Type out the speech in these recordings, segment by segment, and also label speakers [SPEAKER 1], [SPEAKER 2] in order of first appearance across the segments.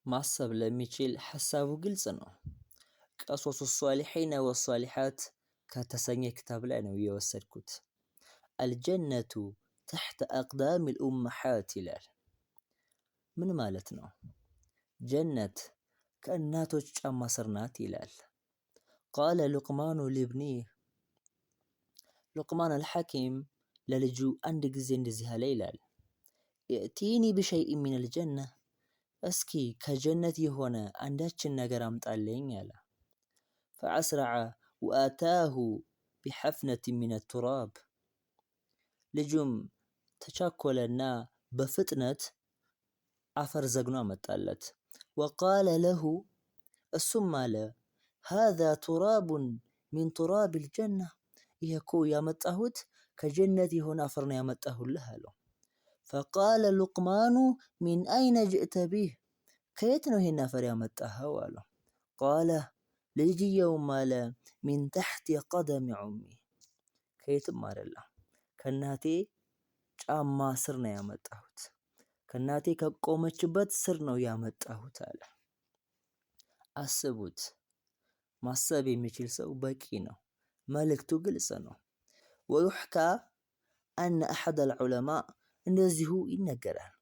[SPEAKER 1] ማሰብ ለሚችል ሐሳቡ ግልጽ ነው። ቀሶሱ ሷሊሒነ ወሷሊሓት ከተሰኘ ክታብ ላይ ነው የወሰድኩት። አልጀነቱ ተሕተ አቅዳሚል ኡመሓት ይላል። ምን ማለት ነው? ጀነት ከእናቶች ጫማ ስር ናት ይላል። ቃለ ሉቅማኑ ሊብኒህ ሉቅማን አልሐኪም ለልጁ አንድ ጊዜ እንደዚህ አለ ይላል። ኢእቲኒ ቢሸይኢን ሚነል ጀነ፣ እስኪ ከጀነት የሆነ አንዳችን ነገር አምጣልኝ አለ። ፈዐስረዐ ወአታሁ ቢሐፍነትን ሚነ ቱራብ፣ ልጁም ተቻኮለና በፍጥነት አፈር ዘግኖ አመጣለት። ወቃለ ለሁ፣ እሱም አለ ሃዛ ቱራቡን ሚን ቱራቢል ጀና፣ ይህ እኮ ያመጣሁት ከጀነት የሆነ አፈር ነው ያመጣሁልህ አለው። ፈቃለ ሉቅማኑ ሚን አይነ ጅእተ ቢህ፣ ከየት ነው ይሄን አፈር ያመጣኸው አለው። ቃለ፣ ልጅየውም አለ ሚን ተሕቲ ቀደሚ ዑሚ፣ ከየትም አይደለም ከእናቴ ጫማ ስር ነው ያመጣሁት፣ ከእናቴ ከቆመችበት ስር ነው ያመጣሁት አለ። አስቡት፣ ማሰብ የሚችል ሰው በቂ ነው። መልእክቱ ግልጽ ነው። ወዩሕካ አነ አሐደል ዑለማ፣ እንደዚሁ ይነገራል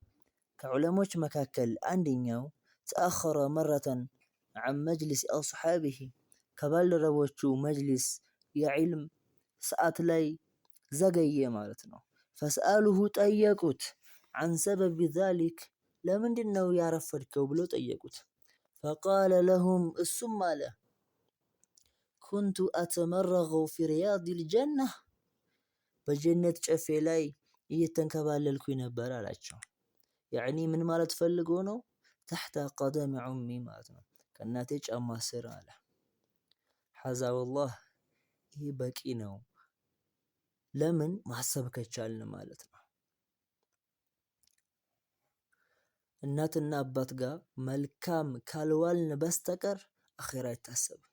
[SPEAKER 1] ከዑለሞች መካከል አንደኛው ተአኸረ መረተን ዐን መጅሊስ አስሓቢሂ፣ ከባልደረቦቹ መጅሊስ የዒልም ሰዓት ላይ ዘገየ ማለት ነው። ፈሰአሉሁ፣ ጠየቁት። ዐን ሰበቢ ዛሊክ፣ ለምንድን ነው ያረፈድከው ብሎ ጠየቁት። ፈቃለ ለሁም፣ እሱም አለ ኩንቱ አተመረገ ፊ ሪያዲል ጀና፣ በጀነት ጨፌ ላይ እየተንከባለልኩኝ ነበር አላቸው። ያዕኒ ምን ማለት ፈልጎ ነው? ተሕተ ቀደሚ ዑሚ ማለት ነው፣ ከእናቴ ጫማ ስር አለ። ሐዛ ወላህ፣ ይህ በቂ ነው። ለምን? ማሰብ ከቻልን ማለት ነው። እናትና አባት ጋር መልካም ካልዋልን በስተቀር አኼራ አይታሰብም።